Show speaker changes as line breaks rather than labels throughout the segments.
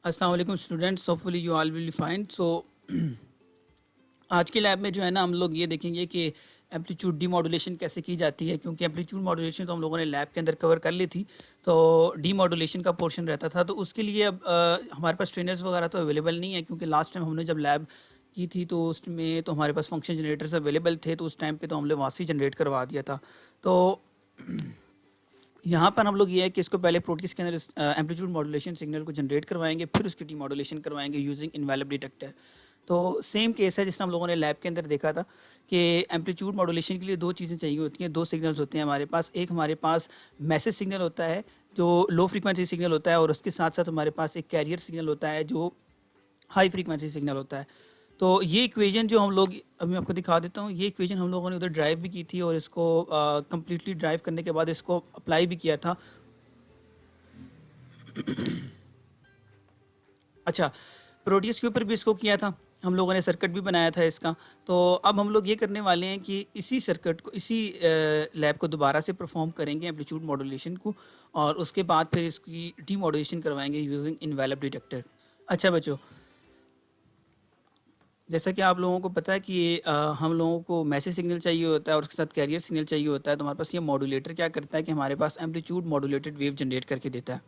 अस्सलाम वालेकुम students, hopefully you all will be fine. So आज के लैब में जो है ना हम लोग ये देखेंगे कि एम्पलीट्यूड डीमॉड्यूलेशन कैसे की जाती है, क्योंकि एम्पलीट्यूड मॉड्यूलेशन तो हम लोगों ने लैब के अंदर कवर कर ली थी। तो डीमॉड्यूलेशन का पोर्शन रहता था, तो उसके लिए अब हमारे पास ट्रेनर्स वगैरह तो अवेलेबल नहीं है, क्योंकि लास्ट टाइम हमने जब लैब की थी तो उसमें तो हमारे पास फंक्शन जनरेटर्स अवेलेबल थे, तो उस टाइम पे तो हमने वहाँ से जनरेट करवा दिया था। तो यहाँ पर हम लोग ये है कि इसको पहले प्रोटीज के अंदर एम्पलीट्यूड मॉड्यूलेशन सिग्नल को जनरेट करवाएंगे, फिर उसकी डीमॉड्यूलेशन करवाएंगे यूजिंग इनवैलिड डिटेक्टर। तो सेम केस है जिसने हम लोगों ने लैब के अंदर देखा था कि एम्पलीट्यूड मॉड्यूलेशन के लिए दो चीज़ें चाहिए होती हैं, दो सिग्नल्स होते हैं हमारे पास। एक हमारे पास मैसेज सिग्नल होता है जो लो फ्रीक्वेंसी सिग्नल होता है, और उसके साथ साथ हमारे पास एक कैरियर सिग्नल होता है जो हाई फ्रीक्वेंसी सिग्नल होता है। तो ये इक्वेशन जो हम लोग, अब मैं आपको दिखा देता हूँ, ये इक्वेशन हम लोगों ने उधर ड्राइव भी की थी और इसको कम्प्लीटली ड्राइव करने के बाद इसको अप्लाई भी किया था। अच्छा, प्रोटीज के ऊपर भी इसको किया था, हम लोगों ने सर्किट भी बनाया था इसका। तो अब हम लोग ये करने वाले हैं कि इसी सर्किट को, इसी लैब को दोबारा से परफॉर्म करेंगे एम्पलीट्यूड मॉड्यूलेशन को, और उसके बाद फिर इसकी डीमॉड्यूलेशन करवाएंगे यूजिंग इनवैलिड डिटेक्टर। अच्छा बच्चों, जैसा कि आप लोगों को पता है कि हम लोगों को मैसेज सिग्नल चाहिए होता है और उसके साथ कैरियर सिग्नल चाहिए होता है, तो हमारे पास ये मॉड्यूलेटर क्या करता है कि हमारे पास एम्पलीट्यूड मॉड्यूलेटेड वेव जनरेट करके देता है।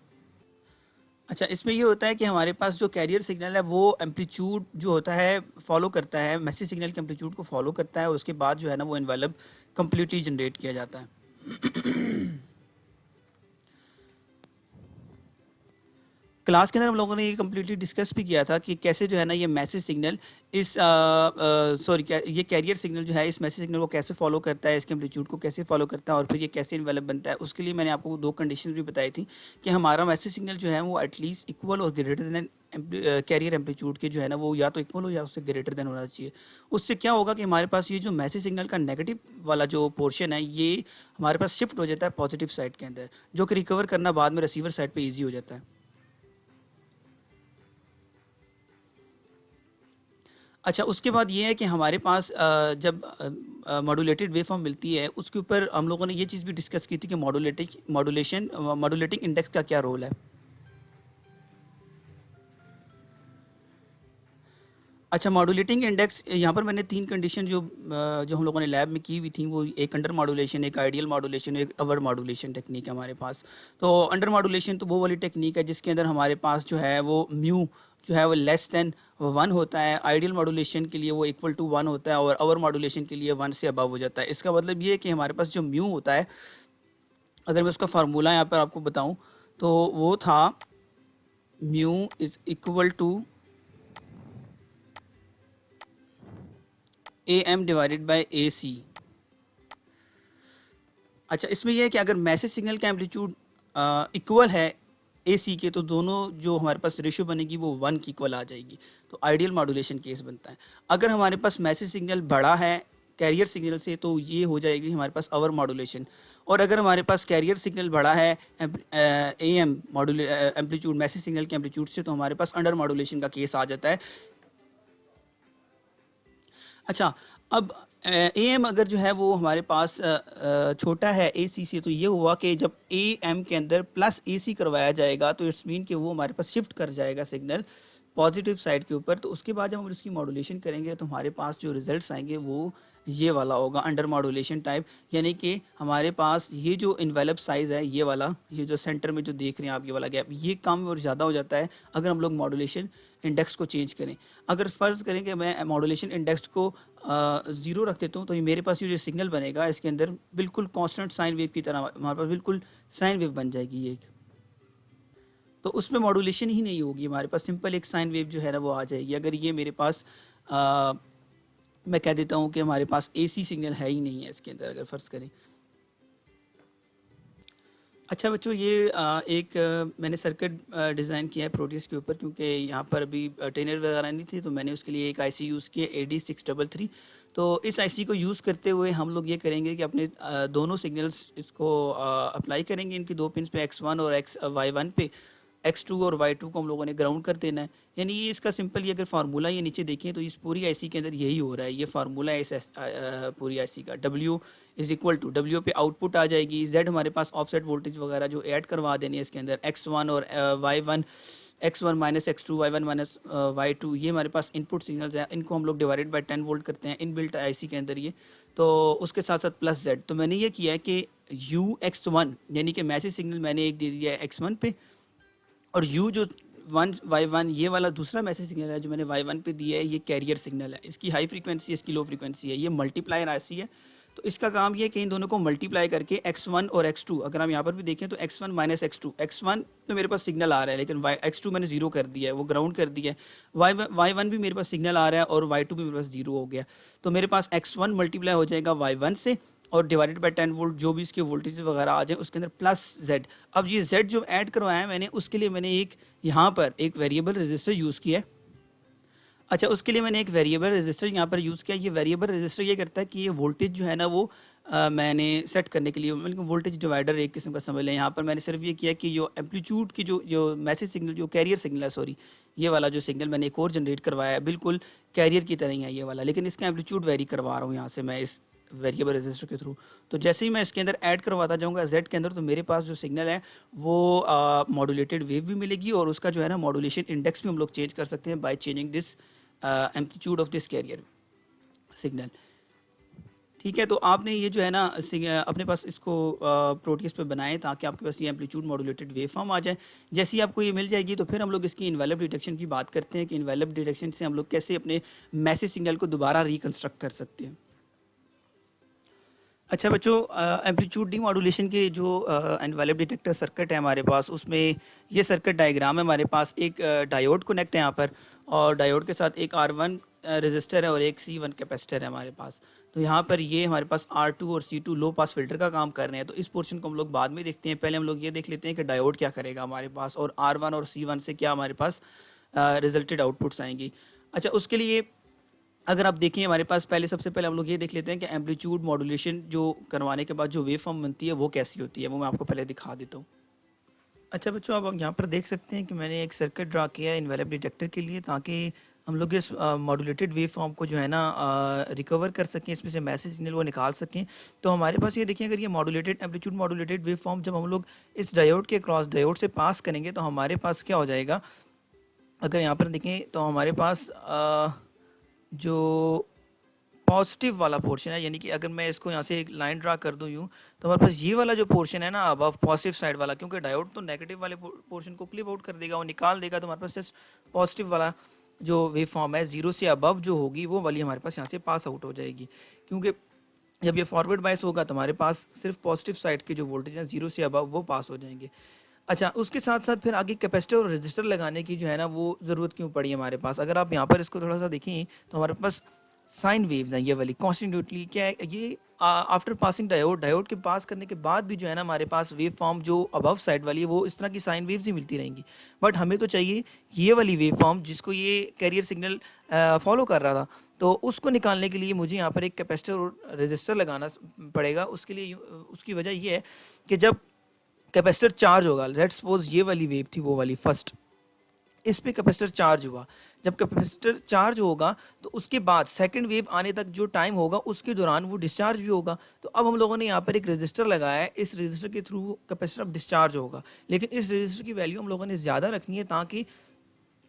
अच्छा, इसमें ये होता है कि हमारे पास जो कैरियर सिग्नल है वो एम्पलीट्यूड जो होता है फॉलो करता है, मैसेज सिग्नल के एम्पलीट्यूड को फॉलो करता है, और उसके बाद जो है ना वो एनवेलप कम्प्लीटली जनरेट किया जाता है। क्लास के अंदर हम लोगों ने ये कम्प्लीटली डिस्कस भी किया था कि कैसे जो है ना ये मैसेज सिग्नल इस सॉरी ये कैरियर सिग्नल जो है इस मैसेज सिग्नल को कैसे फॉलो करता है, इसके एम्पलीट्यूड को कैसे फॉलो करता है, और फिर ये कैसे इन्वेलप बनता है। उसके लिए मैंने आपको दो कंडीशंस भी बताई थी कि हमारा मैसेज सिग्नल जो है वो एटलीस्ट इक्वल और ग्रेटर देन कैरियर एम्पलीट्यूड के जो है ना वो या तो इक्वल हो या उससे ग्रेटर देन होना चाहिए। उससे क्या होगा कि हमारे पास ये जो मैसेज सिग्नल का नेगेटिव वाला जो पोर्शन है ये हमारे पास शिफ्ट हो जाता है पॉजिटिव साइड के अंदर, जो कि रिकवर करना बाद में रिसीवर साइड पर ईजी हो जाता है। अच्छा, उसके बाद ये है कि हमारे पास जब मॉड्यूलेटेड वेव फॉर्म मिलती है उसके ऊपर हम लोगों ने ये चीज़ भी डिस्कस की थी कि मॉड्यूलेटिंग इंडेक्स का क्या रोल है। अच्छा, मॉड्यूलेटिंग इंडेक्स यहाँ पर मैंने तीन कंडीशन जो हम लोगों ने लैब में की हुई थी, वो एक अंडर मॉड्यूलेशन, एक आइडियल मॉड्यूलेशन, एक अवर मॉड्यूलेशन टेक्निक है हमारे पास। तो अंडर मॉड्यूलेशन तो वो वाली टेक्निक है जिसके अंदर हमारे पास जो है वो म्यू जो है वो लेस देन वन होता है। आइडियल मॉड्यूलेशन के लिए वो इक्वल टू वन होता है, और अवर मॉड्यूलेशन के लिए वन से अबव हो जाता है। इसका मतलब ये है कि हमारे पास जो म्यू होता है, अगर मैं उसका फार्मूला यहाँ पर आपको बताऊँ तो वो था mu is equal to A M divided by A C. अच्छा, इसमें यह है कि अगर मैसेज सिग्नल का एम्पलीट्यूड इक्वल है ए सी के, तो दोनों जो हमारे पास रेशियो बनेगी वो वन की इक्वल आ जाएगी, तो आइडियल मॉड्यूलेशन केस बनता है। अगर हमारे पास मैसेज सिग्नल बड़ा है कैरियर सिग्नल से, तो ये हो जाएगी हमारे पास अवर मॉड्यूलेशन। और अगर हमारे पास कैरियर सिग्नल बड़ा है A M module amplitude message signal के एम्पलीट्यूड से, तो हमारे पास अंडर मॉड्यूलेशन का केस आ जाता है। अच्छा, अब ए एम अगर जो है वो हमारे पास छोटा है ए सी से, तो ये हुआ कि जब ए एम के अंदर प्लस ए सी करवाया जाएगा तो इट्स मीन कि वो हमारे पास शिफ्ट कर जाएगा सिग्नल पॉजिटिव साइड के ऊपर। तो उसके बाद जब हम उसकी मॉड्यूलेशन करेंगे तो हमारे पास जो रिजल्ट्स आएंगे वो ये वाला होगा, अंडर मॉड्यूलेशन टाइप। यानी कि हमारे पास ये जो इन्वेलप साइज़ है ये वाला, ये जो सेंटर में जो देख रहे हैं आप ये वाला गैप, ये कम और ज़्यादा हो जाता है अगर हम लोग मॉड्यूलेशन इंडेक्स को चेंज करें। अगर फ़र्ज़ करें कि मैं मॉड्यूलेशन इंडेक्स को ज़ीरो रख देता हूँ, तो ये मेरे पास ये जो सिग्नल बनेगा इसके अंदर बिल्कुल कांस्टेंट साइन वेव की तरह हमारे पास बिल्कुल साइन वेव बन जाएगी ये एक। तो उसमें मॉड्यूलेशन ही नहीं होगी, हमारे पास सिंपल एक साइन वेव जो है ना वो आ जाएगी। अगर ये मेरे पास मैं कह देता हूँ कि हमारे पास एसी सिग्नल है ही नहीं है इसके अंदर, अगर फ़र्ज़ करें। अच्छा बच्चों, ये मैंने सर्किट डिज़ाइन किया है प्रोटीज के ऊपर, क्योंकि यहाँ पर अभी ट्रेनर वगैरह नहीं थी, तो मैंने उसके लिए एक आईसी यूज़ किया AD633। तो इस आईसी को यूज़ करते हुए हम लोग ये करेंगे कि अपने दोनों सिग्नल्स इसको अप्लाई करेंगे इनकी दो पिन्स पे, X1 और Y1 पे। X2 और Y2 को हम लोगों ने ग्राउंड कर देना है। यानी ये इसका सिंपल, ये अगर फार्मूला ये नीचे देखें तो इस पूरी आईसी के अंदर यही हो रहा है। ये फार्मूला है इस पूरी आईसी का। W is equal to, W पे आउटपुट आ जाएगी, Z हमारे पास ऑफसेट वोल्टेज वगैरह जो ऐड करवा देनी है इसके अंदर, X1 और Y1 x1 minus x2, y1 minus y2, ये हमारे पास इनपुट सिग्नल्स हैं, इनको हम लोग डिवाइडेड बाय 10 वोल्ट करते हैं इन बिल्ट आईसी के अंदर ये। तो उसके साथ साथ प्लस z, तो मैंने ये किया है कि u x1 यानी कि मैसेज सिग्नल मैंने एक दे दिया है x1 पे, और u जो वन y1 ये वाला दूसरा मैसेज सिग्नल है जो मैंने y1 पे दिया है, ये कैरियर सिग्नल है, इसकी हाई फ्रीक्वेंसी है, इसकी लो फ्रीक्वेंसी है, ये मल्टीप्लायर आईसी है। तो इसका काम ये है कि इन दोनों को मल्टीप्लाई करके x1 और x2, अगर हम यहाँ पर भी देखें तो x1 माइनस x2, x1 तो मेरे पास सिग्नल आ रहा है लेकिन x2 मैंने जीरो कर दिया है, वो ग्राउंड कर दिया है, y1 भी मेरे पास सिग्नल आ रहा है और y2 भी मेरे पास जीरो हो गया। तो मेरे पास x1 मल्टीप्लाई हो जाएगा y1 से और डिवाइडेड बाय 10 वोल्ट जो भी इसके वोल्टेज वगैरह आ जाए उसके अंदर प्लस z। अब ये z जो ऐड करवाया है मैंने, उसके लिए मैंने एक यहाँ पर एक वेरिएबल रजिस्टर यूज़ किया है। अच्छा, उसके लिए मैंने एक वेरिएबल रजिस्टर यहाँ पर यूज़ किया। ये वेरिएबल रजिस्टर ये करता है कि ये वोल्टेज जो है ना वो मैंने सेट करने के लिए मतलब वोल्टेज डिवाइडर एक किस्म का समझ लें। यहाँ पर मैंने सिर्फ ये किया कि जो एम्पलीट्यूड की जो मैसेज सिग्नल, जो कैरियर सिग्नल है, सॉरी ये वाला जो सिग्नल मैंने एक और जनरेट करवाया है बिल्कुल कैरियर की तरह ही है ये वाला, लेकिन इसका एम्पलीट्यूड वेरी करवा रहा हूँ यहाँ से मैं इस वेरिएबल रजिस्टर के थ्रू। तो जैसे ही मैं इसके अंदर ऐड करवाता जाऊँगा जेड के अंदर, तो मेरे पास जो सिग्नल है वो मॉड्यूलेटेड वेव भी मिलेगी और उसका जो है ना मॉड्यूलेशन इंडेक्स भी हम लोग चेंज कर सकते हैं by changing this amplitude of this carrier signal. ठीक है, तो आपने ये जो है ना अपने पास इसको प्रोटीएस पे बनाएं ताकि आपके पास ये एम्पलीट्यूड मॉड्यूलेटेड वेव फॉर्म आ जाए। जैसे ही आपको ये मिल जाएगी तो फिर हम लोग इसकी इन्वेलप डिटेक्शन की बात करते हैं कि इन्वेलप डिटेक्शन से हम लोग कैसे अपने मैसेज सिग्नल को दोबारा रिकन्स्ट्रक्ट कर सकते हैं। अच्छा बच्चों, एम्पलीट्यूड डीमॉड्यूलेशन के जो एनवेलप डिटेक्टर सर्किट है हमारे पास, उसमें ये सर्किट डायग्राम है हमारे पास। एक डायोड कनेक्ट है यहाँ पर और डायोड के साथ एक R1 रेजिस्टर है और एक C1 कैपेसिटर है हमारे पास। तो यहाँ पर ये हमारे पास R2 और C2 लो पास फिल्टर का काम कर रहे हैं। तो इस पोर्शन को हम लोग बाद में देखते हैं, पहले हम लोग ये देख लेते हैं कि डायोड क्या करेगा हमारे पास और R1 और C1 से क्या हमारे पास रिजल्टेड आउटपुट्स आएंगी। अच्छा, उसके लिए अगर आप देखें हमारे पास पहले सबसे पहले हम लोग ये देख लेते हैं कि एम्पलीट्यूड मॉड्यूलेशन जो करवाने के बाद जो वेव फॉर्म बनती है वो कैसी होती है, वो मैं आपको पहले दिखा देता हूँ। अच्छा बच्चों, अब हम यहाँ पर देख सकते हैं कि मैंने एक सर्किट ड्रा किया है इन्वेलप डिटेक्टर के लिए ताकि हम लोग इस मॉड्यूलेटेड वेव फॉर्म को जो है ना रिकवर कर सकें, इसमें से मैसेज सिग्नल वो निकाल सकें। तो हमारे पास ये देखिए, अगर ये modulated amplitude modulated wave form जब हम लोग इस डायोड के क्रॉस डायोड से पास करेंगे तो हमारे पास क्या हो जाएगा, अगर यहाँ पर देखें तो हमारे पास जो पॉजिटिव वाला पोर्शन है, यानी कि अगर मैं इसको यहाँ से एक लाइन ड्रा कर दूँ यूँ, तो हमारे पास ये वाला जो पोर्शन है ना अबव पॉजिटिव साइड वाला, क्योंकि डायोड तो नेगेटिव वाले पोर्शन को क्लिप आउट कर देगा, वो निकाल देगा। तो हमारे पास जस्ट पॉजिटिव वाला जो वेव फॉर्म है जीरो से अबव जो होगी वो वाली हमारे पास यहाँ से पास आउट हो जाएगी, क्योंकि जब ये फॉरवर्ड बायस होगा तो हमारे पास सिर्फ पॉजिटिव साइड के जो वोल्टेज हैं जीरो से अबव वो पास हो जाएंगे। अच्छा, उसके साथ साथ फिर आगे कैपेसिटर और रजिस्टर लगाने की जो है ना वो ज़रूरत क्यों पड़ी हमारे पास। अगर आप यहाँ पर इसको थोड़ा सा देखें तो हमारे पास साइन वेव्स हैं ये वाली कॉन्स्टिट्यूटली, क्या है ये आफ्टर पासिंग डायोड के पास करने के बाद भी जो है ना हमारे पास वेव फॉर्म जो अबव साइड वाली है वो इस तरह की साइन वेव्स ही मिलती रहेंगी। बट हमें तो चाहिए ये वाली वेव फॉर्म जिसको ये कैरियर सिग्नल फॉलो कर रहा था। तो उसको निकालने के लिए मुझे यहाँ पर एक कैपेसिटर और रजिस्टर लगाना पड़ेगा। उसके लिए उसकी वजह ये है कि जब कैपेसिटर चार्ज होगा, लेट्स सपोज ये वाली वेव थी वो वाली फर्स्ट, इस पे कैपेसिटर चार्ज हुआ, जब कैपेसिटर चार्ज होगा तो उसके बाद सेकंड वेव आने तक जो टाइम होगा उसके दौरान वो डिस्चार्ज भी होगा। तो अब हम लोगों ने यहाँ पर एक रजिस्टर लगाया है, इस रजिस्टर के थ्रू कैपेसिटर अब डिस्चार्ज होगा, लेकिन इस रजिस्टर की वैल्यू हम लोगों ने ज़्यादा रखनी है ताकि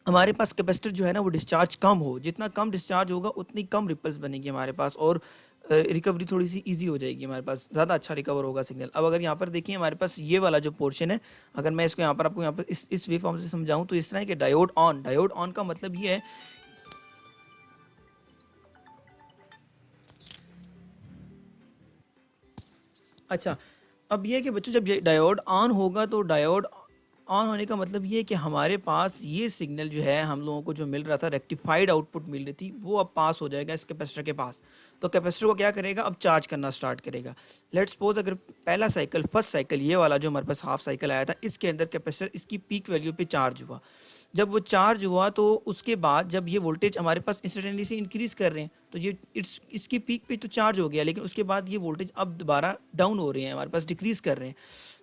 हमारे पास कैपेसिटर जो है ना वो डिस्चार्ज कम हो। जितना कम डिस्चार्ज होगा उतनी कम रिपल्स बनेगी हमारे पास और रिकवरी थोड़ी सी इजी हो जाएगी, हमारे पास ज़्यादा अच्छा रिकवर होगा सिग्नल। अब अगर यहाँ पर देखिए हमारे पास ये वाला जो पोर्शन है, अगर मैं इसको यहाँ पर आपको यहाँ पर इस वेव फॉर्म से समझाऊँ तो इस तरह है कि डायोड ऑन का मतलब ये है, अच्छा अब ये है कि बच्चों जब ये डायोड ऑन होगा तो डायोड ऑन होने का मतलब ये है कि हमारे पास ये सिग्नल जो है हम लोगों को जो मिल रहा था रेक्टिफाइड आउटपुट मिल रही थी वो अब पास हो जाएगा इस कैपेसिटर के पास। तो कैपेसिटर को क्या करेगा, अब चार्ज करना स्टार्ट करेगा। लेट्स सपोज अगर पहला साइकिल फर्स्ट साइकिल ये वाला जो हमारे पास हाफ साइकिल आया था इसके अंदर कैपेसिटर इसकी पीक वैल्यू पे चार्ज हुआ। जब वो चार्ज हुआ तो उसके बाद जब ये वोल्टेज हमारे पास इंस्टेंटली से इंक्रीज़ कर रहे हैं तो ये इसकी पीक पे तो चार्ज हो गया, लेकिन उसके बाद ये वोल्टेज अब दोबारा डाउन हो रहे हैं, हमारे पास डिक्रीज़ कर रहे हैं।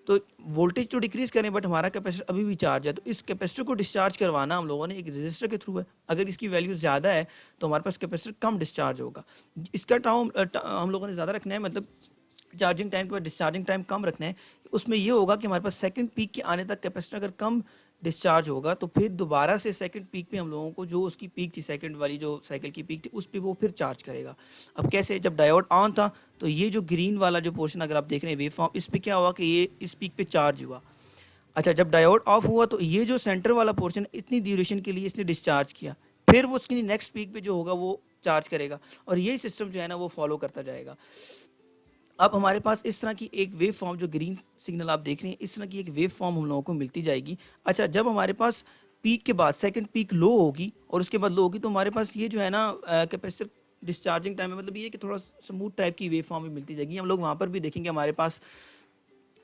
तो वोल्टेज तो डिक्रीज़ करें बट हमारा कैपेसिटर अभी भी चार्ज है। तो इस कैपेसिटर को डिस्चार्ज करवाना हम लोगों ने एक रजिस्टर के थ्रू है। अगर इसकी वैल्यू ज़्यादा है तो हमारे पास कैपेसिटर कम डिस्चार्ज होगा। इसका टाइम हम लोगों ने ज़्यादा रखना है, मतलब चार्जिंग टाइम के बाद डिस्चार्जिंग टाइम कम रखना है। उसमें ये होगा कि हमारे पास सेकंड पीक के आने तक कैपेसिटर अगर कम डिस्चार्ज होगा तो फिर दोबारा से सेकंड पीक पे हम लोगों को जो उसकी पीक थी, सेकंड वाली जो साइकिल की पीक थी, उस पे वो फिर चार्ज करेगा। अब कैसे, जब डायोड ऑन था तो ये जो ग्रीन वाला जो पोर्शन अगर आप देख रहे हैं वेव फॉर्म, इस पे क्या हुआ कि ये इस पीक पे चार्ज हुआ। अच्छा, जब डायोड ऑफ हुआ तो ये जो सेंटर वाला पोर्शन इतनी ड्यूरेशन के लिए इसने डिस्चार्ज किया, फिर वो उसकी नेक्स्ट पीक पे जो होगा वो चार्ज करेगा, और ये सिस्टम जो है ना वो फॉलो करता जाएगा। अब हमारे पास इस तरह की एक वेव फॉर्म, जो ग्रीन सिग्नल आप देख रहे हैं, इस तरह की एक वेव फॉर्म हम लोगों को मिलती जाएगी। अच्छा, जब हमारे पास पीक के बाद सेकंड पीक लो होगी और उसके बाद लो होगी, तो हमारे पास ये जो है ना कैपेसिटर डिस्चार्जिंग टाइम में, मतलब ये कि थोड़ा स्मूथ टाइप की वेव फॉर्म भी मिलती जाएगी। हम लोग वहाँ पर भी देखेंगे हमारे पास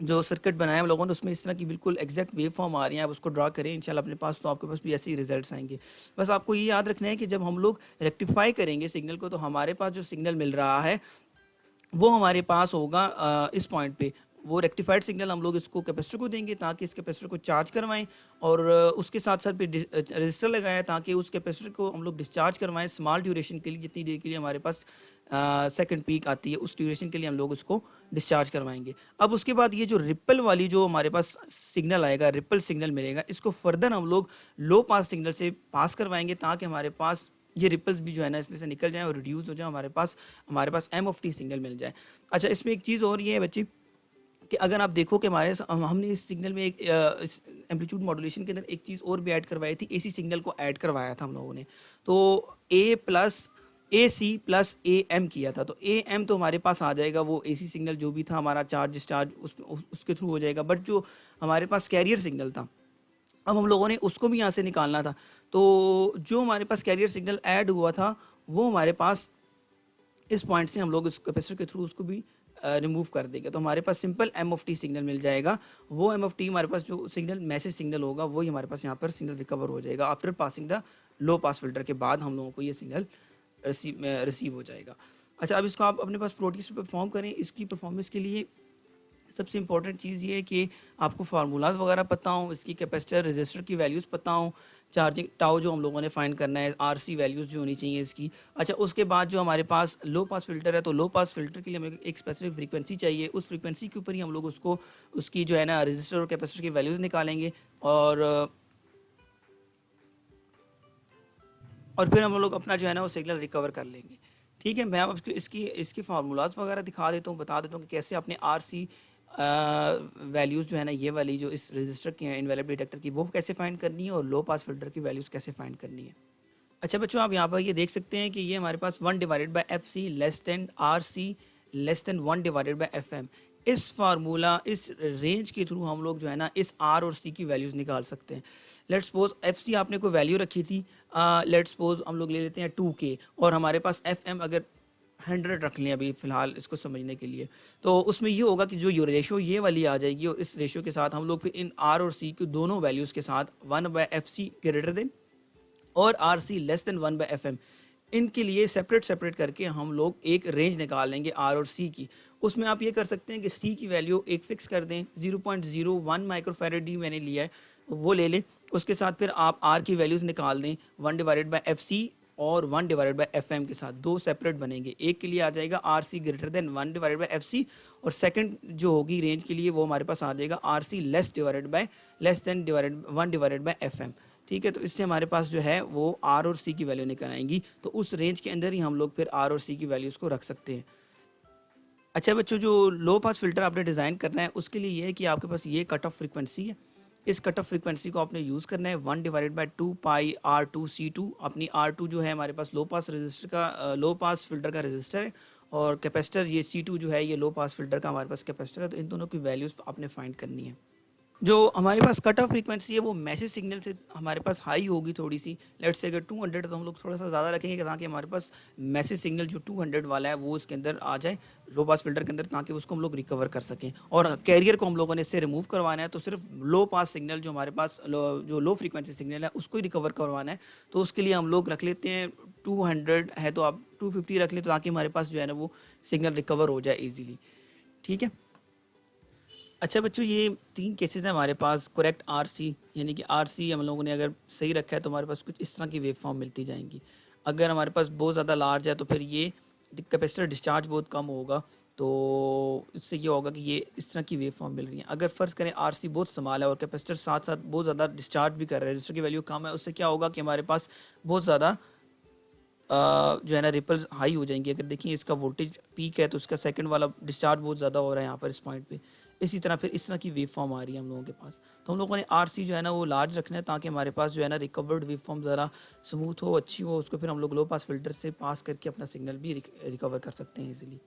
जो सर्किट बनाया हम लोगों ने, उसमें इस तरह की बिल्कुल एग्जैक्ट वेव फॉर्म आ रही है। आप उसको ड्रा करें इंशाल्लाह अपने पास, तो आपके पास भी ऐसे ही रिजल्ट्स आएंगे। बस आपको ये याद रखना है कि जब हम लोग रेक्टिफाई करेंगे सिग्नल को, तो हमारे पास जो सिग्नल मिल रहा है वो हमारे पास होगा इस पॉइंट पे। वो रेक्टिफाइड सिग्नल हम लोग इसको कैपेसिटर को देंगे ताकि इस कैपेसिटर को चार्ज करवाएं, और उसके साथ साथ भी रजिस्टर लगाएं ताकि उस कैपेसिटर को हम लोग डिस्चार्ज करवाएं स्मॉल ड्यूरेशन के लिए, जितनी देर के लिए हमारे पास सेकंड पीक आती है उस ड्यूरेशन के लिए हम लोग उसको डिस्चार्ज करवाएंगे। अब उसके बाद ये जो रिपल वाली जो हमारे पास सिग्नल आएगा, रिपल सिग्नल मिलेगा, इसको फर्दर हम लोग लो पास सिग्नल से पास करवाएंगे ताकि हमारे पास ये रिपल्स भी जो है ना इसमें से निकल जाए और रिड्यूस हो जाए, हमारे पास एम ऑफ टी सिग्नल मिल जाए। अच्छा, इसमें एक चीज़ और ये है बच्चे कि अगर आप देखो कि हमने इस सिग्नल में एक इस एम्पलीट्यूड मॉड्यूलेशन के अंदर एक चीज़ और भी ऐड करवाई थी, एसी सिग्नल को ऐड करवाया था हम लोगों ने। तो ए सी प्लस ए एम किया था, तो ए एम तो हमारे पास आ जाएगा, वो एसी सिग्नल जो भी था हमारा चार्ज डिस्चार्ज उसके थ्रू हो जाएगा। बट जो हमारे पास कैरियर सिग्नल था, अब हम लोगों ने उसको भी यहाँ से निकालना था। तो जो हमारे पास कैरियर सिग्नल ऐड हुआ था वो हमारे पास इस पॉइंट से हम लोग इस कैपेसिटर के थ्रू उसको भी रिमूव कर देंगे, तो हमारे पास simple M of T signal मिल जाएगा। वो एम ऑफ टी हमारे पास जो सिग्नल मैसेज सिग्नल होगा वही हमारे पास यहाँ पर सिग्नल रिकवर हो जाएगा after passing the low pass filter के बाद हम लोगों को ये सिग्नल रिसीव हो जाएगा। अच्छा, अब इसको आप अपने पास प्रोटीज पे परफॉर्म करें। इसकी परफॉर्मेंस के लिए सबसे इंपॉर्टेंट चीज़ ये है कि आपको फार्मूलाज वगैरह पता हो, इसकी कैपेसिटर रजिस्टर की वैल्यूज़ पता हो, चार्जिंग टाउ जो हम लोगों ने फाइंड करना है, आरसी वैल्यूज़ जो होनी चाहिए इसकी। अच्छा, उसके बाद जो हमारे पास लो पास फिल्टर है, तो लो पास फिल्टर के लिए हमें एक स्पेसिफिक फ्रीक्वेंसी चाहिए, उस फ्रीक्वेंसी के ऊपर ही हम लोग उसको उसकी जो है ना रजिस्टर और कैपेसिटर की वैल्यूज़ निकालेंगे, और फिर हम लोग अपना जो है ना वो सिग्नल रिकवर कर लेंगे। ठीक है, मैं आपको इसकी इसकी फार्मूलाज वगैरह दिखा देता हूँ, बता देता हूँ कि कैसे अपने आर सी वैल्यूज़ जो है ना ये वाली जो इस रजिस्टर की है इनवैलिड डिटेक्टर की, वो कैसे फाइंड करनी है, और लो पास फिल्टर की वैल्यूज़ कैसे फाइंड करनी है। अच्छा बच्चों, आप यहाँ पर ये देख सकते हैं कि ये हमारे पास 1 divided by F C less than R C less than 1 divided by F M. इस फार्मूला, इस रेंज के थ्रू हम लोग जो है ना इस आर और सी की वैल्यूज़ निकाल सकते हैं। लेट्स सपोज एफ सी आपने कोई वैल्यू रखी थी, लेट्स सपोज हम लोग ले लेते हैं 2K, और हमारे पास एफ एम अगर 100 रख लें अभी फ़िलहाल इसको समझने के लिए, तो उसमें ये होगा कि जो रेशो ये वाली आ जाएगी, और इस रेशो के साथ हम लोग फिर इन आर और सी की दोनों वैल्यूज़ के साथ 1 by F C greater than और R C less than 1 by F M, इनके लिए सेपरेट सेपरेट करके हम लोग एक रेंज निकाल लेंगे आर और सी की। उसमें आप ये कर सकते हैं कि सी की वैल्यू एक फिक्स कर दें, 0.01 माइक्रोफेरेड डी मैंने लिया है वो ले लें। उसके साथ फिर आप आर की वैल्यूज़ निकाल दें 1 डिवाइडेड बाई एफ सी और 1 डिवाइडेड बाई एफ एम के साथ, दो सेपरेट बनेंगे। एक के लिए आ जाएगा R C greater than 1 divided by F C, और सेकंड जो होगी रेंज के लिए वो हमारे पास आ जाएगा R C less than 1 divided by F M. ठीक है, तो इससे हमारे पास जो है वो आर और सी की वैल्यू निकल आएंगी, तो उस रेंज के अंदर ही हम लोग फिर आर और सी की वैल्यूज़ को रख सकते हैं। अच्छा बच्चों, जो लो पास फिल्टर आपने डिज़ाइन करना है उसके लिए ये है कि आपके पास ये कट ऑफ फ्रीक्वेंसी है, इस कट ऑफ फ्रीक्वेंसी को आपने यूज़ करना है 1 डिवाइडेड बाई 2 पाई R2C2। अपनी R2 जो है हमारे पास लो पास रजिस्टर का लो पास फिल्टर का रजिस्टर है, और कैपेसिटर ये C2 जो है ये लो पास फिल्टर का हमारे पास कैपेसिटर है, तो इन दोनों की वैल्यूज़ आपने फाइंड करनी है। जो हमारे पास कट ऑफ फ्रीक्वेंसी है वो मैसेज सिग्नल से हमारे पास हाई होगी थोड़ी सी। लेट्स से अगर 200 तो हम लोग थोड़ा सा ज़्यादा रखेंगे ताकि हमारे पास मैसेज सिग्नल जो 200 वाला है वो उसके अंदर आ जाए लो पास फिल्टर के अंदर, ताकि उसको हम लोग रिकवर कर सकें। और कैरियर को हम लोगों ने इससे रिमूव करवाना है, तो सिर्फ लो पास सिग्नल जो हमारे पास जो लो फ्रीक्वेंसी सिग्नल है उसको ही रिकवर करवाना है। तो उसके लिए हम लोग रख लेते हैं 200 है तो आप 250 रख लें, तो ताकि हमारे पास जो है ना वो सिग्नल रिकवर हो जाए ईजीली। ठीक है। अच्छा बच्चों, ये 3 केसेस हैं हमारे पास करेक्ट आर सी, यानी कि आर सी हम लोगों ने अगर सही रखा है तो हमारे पास कुछ इस तरह की वेव फॉर्म मिलती जाएंगी। अगर हमारे पास बहुत ज़्यादा लार्ज है तो फिर ये कैपेसिटर डिस्चार्ज बहुत कम होगा, तो इससे ये होगा कि ये इस तरह की वेव फॉर्म मिल रही है। अगर फ़र्ज़ करें आरसी बहुत स्मॉल है और कैपेसिटर साथ साथ बहुत ज़्यादा डिस्चार्ज भी कर रहा है, रजिस्टर की वैल्यू कम है, उससे क्या होगा कि हमारे पास बहुत ज़्यादा जो है ना रिपल्स हाई हो जाएंगी। अगर देखिए इसका वोल्टेज पीक है तो उसका सेकंड वाला डिस्चार्ज बहुत ज़्यादा हो रहा है यहाँ पर इस पॉइंट पे। इसी तरह फिर इस तरह की वेव फॉर्म आ रही है हम लोगों के पास। तो हम लोगों ने आरसी जो है ना वो लार्ज रखना है ताकि हमारे पास जो है ना रिकवर्ड वेव फॉर्म ज़रा स्मूथ हो, अच्छी हो, उसको फिर हम लोग लो पास फिल्टर से पास करके अपना सिग्नल भी रिकवर कर सकते हैं इजीली।